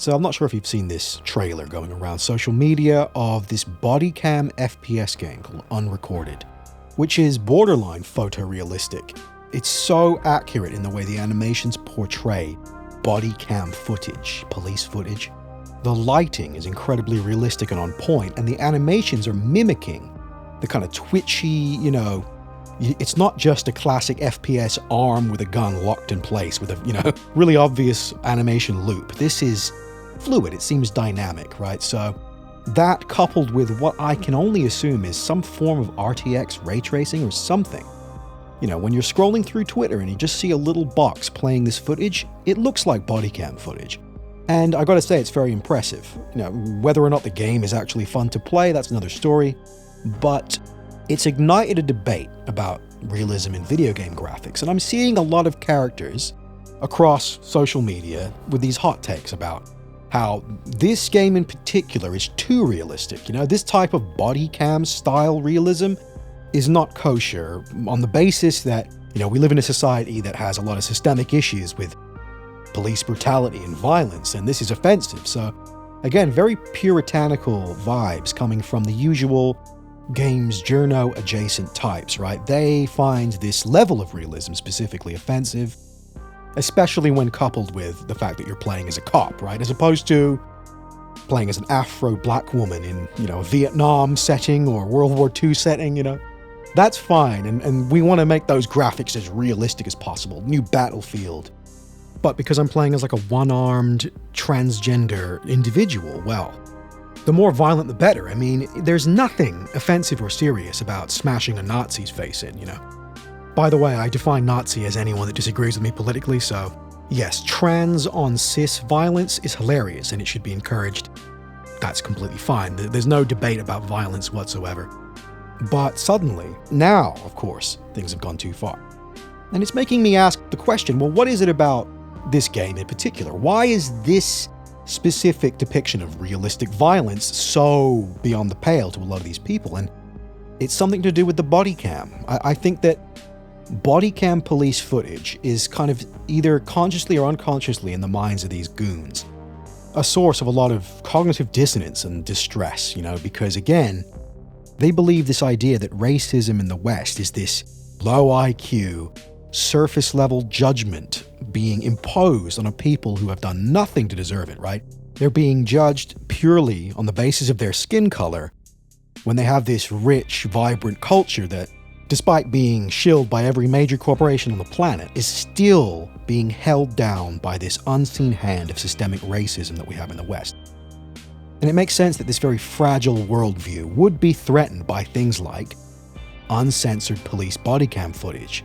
So I'm not sure if you've seen this trailer going around social media of this Bodycam FPS game called Unrecorded, which is borderline photorealistic. It's so accurate in the way the animations portray bodycam footage, police footage. The lighting is incredibly realistic and on point, and the animations are mimicking the kind of twitchy, it's not just a classic FPS arm with a gun locked in place with a, really obvious animation loop. This is fluid, it seems dynamic, right? So that coupled with what I can only assume is some form of RTX ray tracing or something. When you're scrolling through Twitter and you just see a little box playing this footage, it looks like bodycam footage. And I gotta say, it's very impressive. Whether or not the game is actually fun to play, that's another story. But it's ignited a debate about realism in video game graphics. And I'm seeing a lot of characters across social media with these hot takes about how this game in particular is too realistic. This type of bodycam style realism is not kosher on the basis that, we live in a society that has a lot of systemic issues with police brutality and violence, and this is offensive. So again, very puritanical vibes coming from the usual games journo adjacent types, right? They find this level of realism specifically offensive, especially when coupled with the fact that you're playing as a cop, right? As opposed to playing as an Afro black woman in, a Vietnam setting or World War II setting, That's fine, and we want to make those graphics as realistic as possible. New Battlefield. But because I'm playing as like a one-armed transgender individual, well, the more violent the better. I mean, there's nothing offensive or serious about smashing a Nazi's face in, By the way, I define Nazi as anyone that disagrees with me politically, so yes, trans on cis violence is hilarious and it should be encouraged. That's completely fine. There's no debate about violence whatsoever. But suddenly, now, of course, things have gone too far. And it's making me ask the question, well, what is it about this game in particular? Why is this specific depiction of realistic violence so beyond the pale to a lot of these people? And it's something to do with the body cam. I think that body cam police footage is kind of either consciously or unconsciously in the minds of these goons a source of a lot of cognitive dissonance and distress, because again, they believe this idea that racism in the West is this low IQ, surface level judgment being imposed on a people who have done nothing to deserve it, right? They're being judged purely on the basis of their skin color when they have this rich, vibrant culture that, despite being shilled by every major corporation on the planet, is still being held down by this unseen hand of systemic racism that we have in the West. And it makes sense that this very fragile worldview would be threatened by things like uncensored police bodycam footage,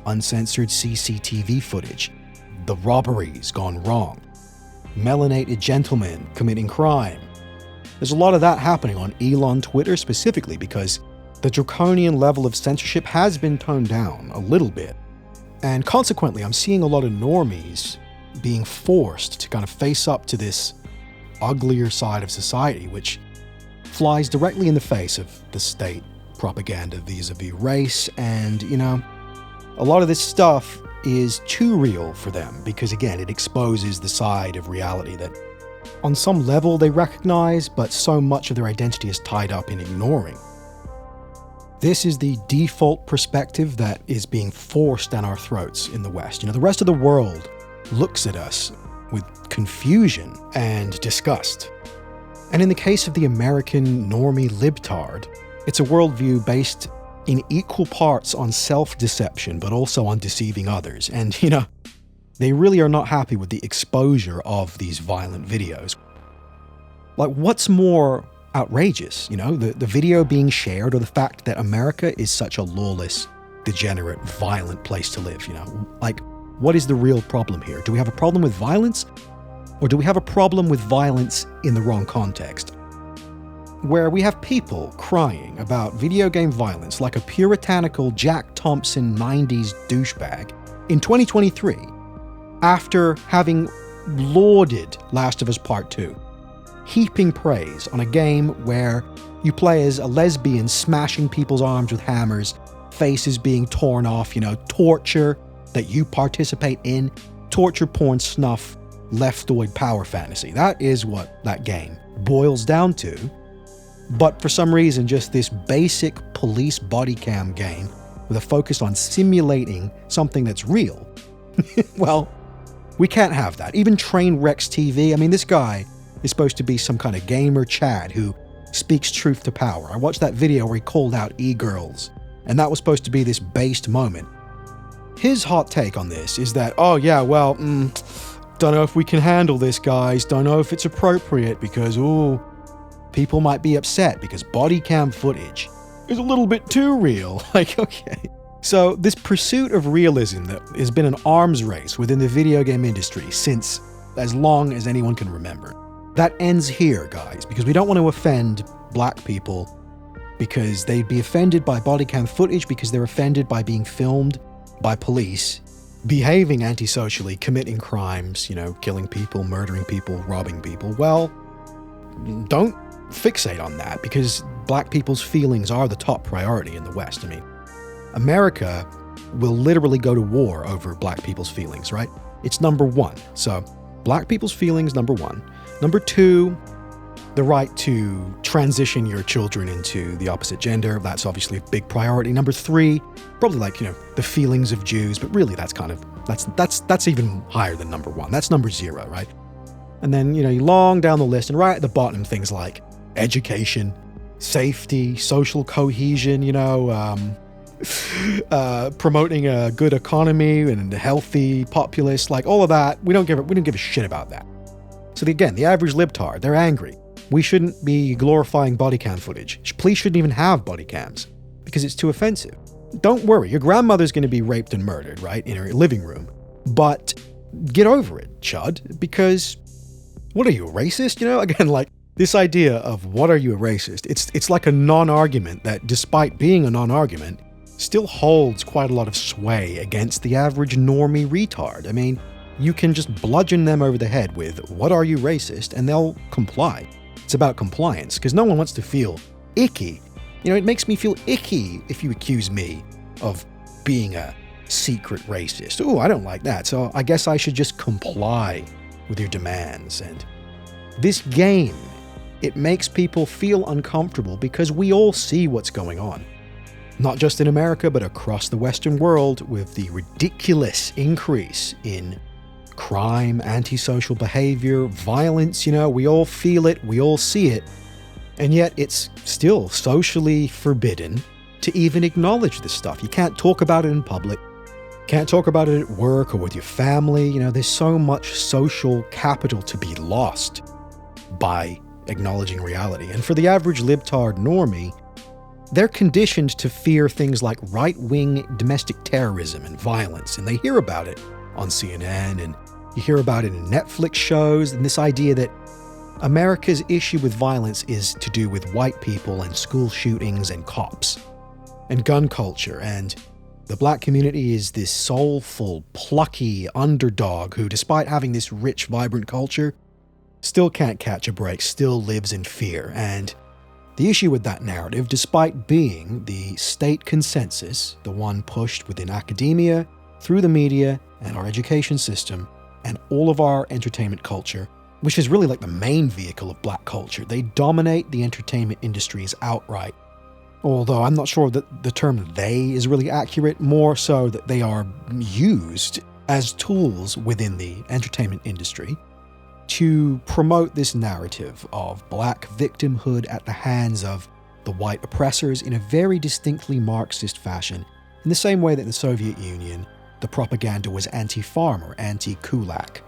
uncensored CCTV footage, the robberies gone wrong, melanated gentlemen committing crime. There's a lot of that happening on Elon Twitter specifically because the draconian level of censorship has been toned down a little bit. And consequently, I'm seeing a lot of normies being forced to kind of face up to this uglier side of society, which flies directly in the face of the state propaganda vis-a-vis race. And, a lot of this stuff is too real for them because, again, it exposes the side of reality that on some level they recognize, but so much of their identity is tied up in ignoring. This is the default perspective that is being forced down our throats in the West. The rest of the world looks at us with confusion and disgust. And in the case of the American normie libtard, it's a worldview based in equal parts on self-deception, but also on deceiving others. And, they really are not happy with the exposure of these violent videos. Like, what's more outrageous, the video being shared or the fact that America is such a lawless, degenerate, violent place to live, Like, what is the real problem here? Do we have a problem with violence? Or do we have a problem with violence in the wrong context? Where we have people crying about video game violence like a puritanical Jack Thompson 90s douchebag in 2023 after having lauded Last of Us Part 2, heaping praise on a game where you play as a lesbian smashing people's arms with hammers, faces being torn off, torture that you participate in, torture porn snuff, leftoid power fantasy. That is what that game boils down to. But for some reason, just this basic police body cam game with a focus on simulating something that's real. Well, we can't have that. Even Trainwrecks TV, I mean, this guy is supposed to be some kind of gamer Chad who speaks truth to power. I watched that video where he called out e-girls, and that was supposed to be this based moment. His hot take on this is that, oh yeah, well, don't know if we can handle this, guys. Don't know if it's appropriate because, people might be upset because body cam footage is a little bit too real. Like, okay. So this pursuit of realism that has been an arms race within the video game industry since as long as anyone can remember, that ends here, guys, because we don't want to offend black people because they'd be offended by body cam footage because they're offended by being filmed by police, behaving antisocially, committing crimes, killing people, murdering people, robbing people. Well, don't fixate on that because black people's feelings are the top priority in the West. I mean, America will literally go to war over black people's feelings, right? It's number one. So, black people's feelings, number one. Number two, the right to transition your children into the opposite gender. That's obviously a big priority. Number three, probably the feelings of Jews, but really that's even higher than number one. That's number zero, right? And then, you long down the list and right at the bottom, things like education, safety, social cohesion, promoting a good economy and a healthy populace, like all of that. We don't give a shit about that. So again, the average libtard, they're angry. We shouldn't be glorifying body cam footage. Police shouldn't even have body cams because it's too offensive. Don't worry, your grandmother's going to be raped and murdered, right, in her living room. But get over it, chud, because what are you, a racist? Again, like this idea of what are you, a racist? It's like a non-argument that, despite being a non-argument, still holds quite a lot of sway against the average normie retard. I mean, you can just bludgeon them over the head with, what are you, racist? And they'll comply. It's about compliance, because no one wants to feel icky. It makes me feel icky if you accuse me of being a secret racist. Ooh, I don't like that, so I guess I should just comply with your demands. And this game, it makes people feel uncomfortable because we all see what's going on. Not just in America, but across the Western world with the ridiculous increase in crime, antisocial behavior, violence. We all feel it, we all see it, and yet it's still socially forbidden to even acknowledge this stuff. You can't talk about it in public, can't talk about it at work or with your family. There's so much social capital to be lost by acknowledging reality. And for the average libtard normie, they're conditioned to fear things like right-wing domestic terrorism and violence, and they hear about it on CNN, and you hear about it in Netflix shows, and this idea that America's issue with violence is to do with white people and school shootings and cops and gun culture, and the black community is this soulful, plucky underdog who, despite having this rich, vibrant culture, still can't catch a break, still lives in fear. And the issue with that narrative, despite being the state consensus, the one pushed within academia, through the media, and our education system, and all of our entertainment culture, which is really like the main vehicle of black culture. They dominate the entertainment industries outright. Although I'm not sure that the term "they" is really accurate, more so that they are used as tools within the entertainment industry to promote this narrative of black victimhood at the hands of the white oppressors in a very distinctly Marxist fashion, in the same way that in the Soviet Union, the propaganda was anti-farmer, anti-kulak.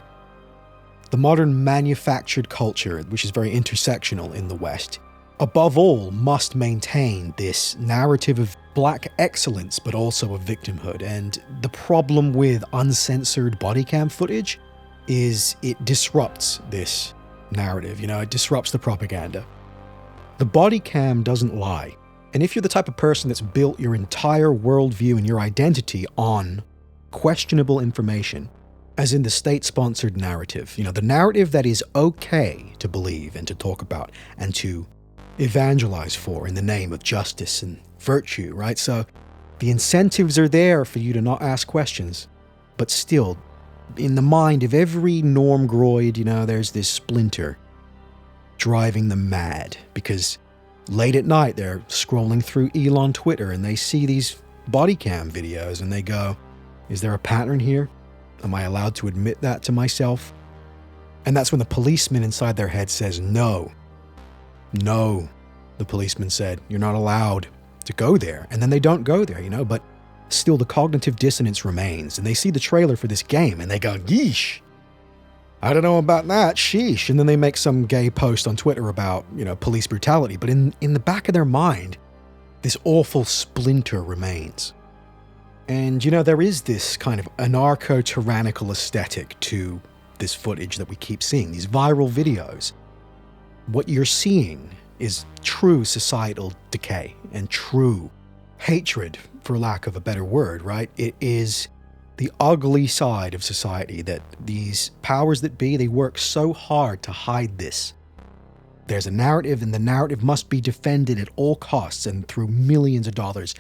The modern manufactured culture, which is very intersectional in the West, above all must maintain this narrative of black excellence, but also of victimhood. And the problem with uncensored body cam footage is it disrupts this narrative, it disrupts the propaganda. The body cam doesn't lie. And if you're the type of person that's built your entire worldview and your identity on questionable information, as in the state-sponsored narrative, the narrative that is okay to believe and to talk about and to evangelize for in the name of justice and virtue, right? So the incentives are there for you to not ask questions, but still In the mind of every normgroid, there's this splinter driving them mad because late at night they're scrolling through Elon Twitter and they see these body cam videos and they go, is there a pattern here? Am I allowed to admit that to myself? And that's when the policeman inside their head says, no, the policeman said, you're not allowed to go there. And then they don't go there, but still the cognitive dissonance remains. And they see the trailer for this game and they go, yeesh, I don't know about that, sheesh. And then they make some gay post on Twitter about, police brutality. But in the back of their mind, this awful splinter remains. And, there is this kind of anarcho-tyrannical aesthetic to this footage that we keep seeing, these viral videos. What you're seeing is true societal decay and true hatred, for lack of a better word, right? It is the ugly side of society that these powers that be, they work so hard to hide this. There's a narrative, and the narrative must be defended at all costs and through millions of dollars.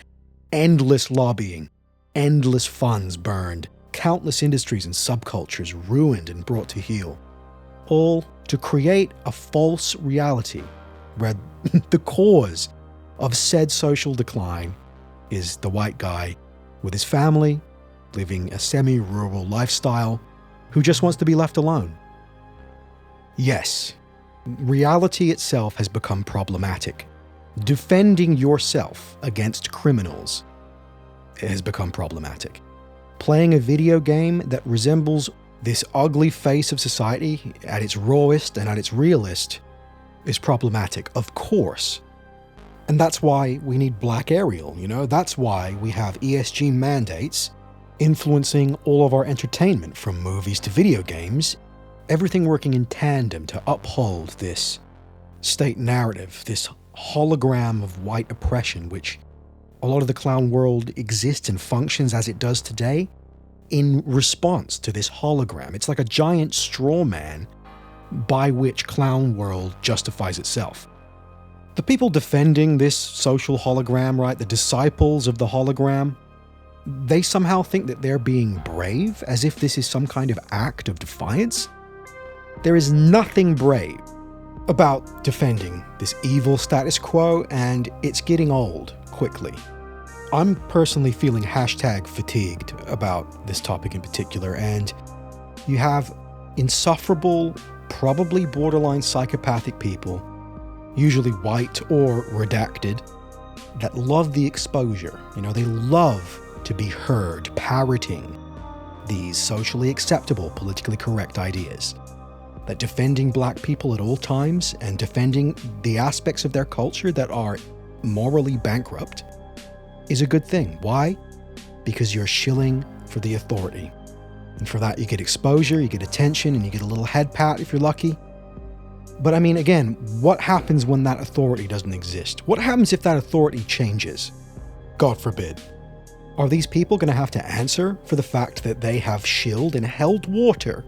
Endless lobbying, endless funds burned, countless industries and subcultures ruined and brought to heel. All to create a false reality where the cause of said social decline is the white guy with his family, living a semi-rural lifestyle, who just wants to be left alone. Yes, reality itself has become problematic. Defending yourself against criminals has become problematic. Playing a video game that resembles this ugly face of society at its rawest and at its realest is problematic, of course. And that's why we need Black Ariel, That's why we have ESG mandates influencing all of our entertainment, from movies to video games, everything working in tandem to uphold this state narrative, this hologram of white oppression, which a lot of the clown world exists and functions as it does today in response to this hologram. It's like a giant straw man by which clown world justifies itself. The people defending this social hologram, right, the disciples of the hologram, they somehow think that they're being brave, as if this is some kind of act of defiance. There is nothing brave about defending this evil status quo, and it's getting old quickly. I'm personally feeling #fatigued about this topic in particular, and you have insufferable, probably borderline psychopathic people, usually white or redacted, that love the exposure. They love to be heard parroting these socially acceptable, politically correct ideas. That defending black people at all times and defending the aspects of their culture that are morally bankrupt is a good thing. Why? Because you're shilling for the authority. And for that you get exposure, you get attention, and you get a little head pat if you're lucky. But again, what happens when that authority doesn't exist? What happens if that authority changes? God forbid. Are these people going to have to answer for the fact that they have shilled and held water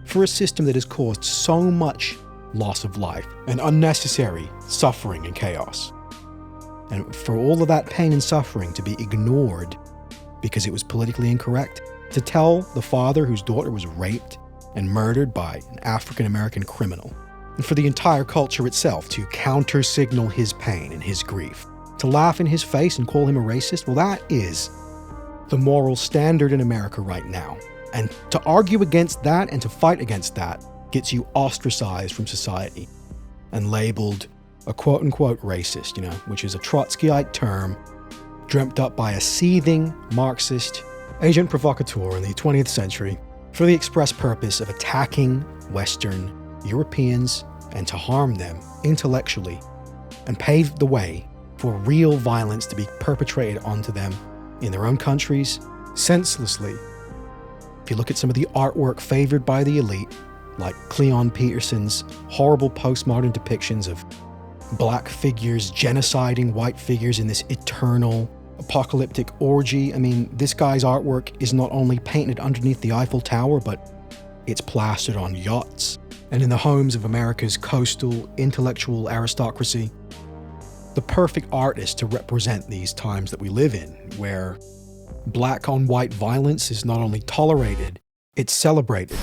for a system that has caused so much loss of life and unnecessary suffering and chaos? And for all of that pain and suffering to be ignored because it was politically incorrect, to tell the father whose daughter was raped and murdered by an African-American criminal, and for the entire culture itself to counter-signal his pain and his grief, to laugh in his face and call him a racist, well, that is the moral standard in America right now. And to argue against that and to fight against that gets you ostracized from society and labeled a quote-unquote racist, which is a Trotskyite term dreamt up by a seething Marxist agent provocateur in the 20th century for the express purpose of attacking Western Europeans and to harm them intellectually and pave the way for real violence to be perpetrated onto them in their own countries senselessly. If you look at some of the artwork favored by the elite, like Cleon Peterson's horrible postmodern depictions of black figures genociding white figures in this eternal apocalyptic orgy. This guy's artwork is not only painted underneath the Eiffel Tower, but it's plastered on yachts and in the homes of America's coastal intellectual aristocracy. The perfect artist to represent these times that we live in, where black on white violence is not only tolerated, It's celebrated,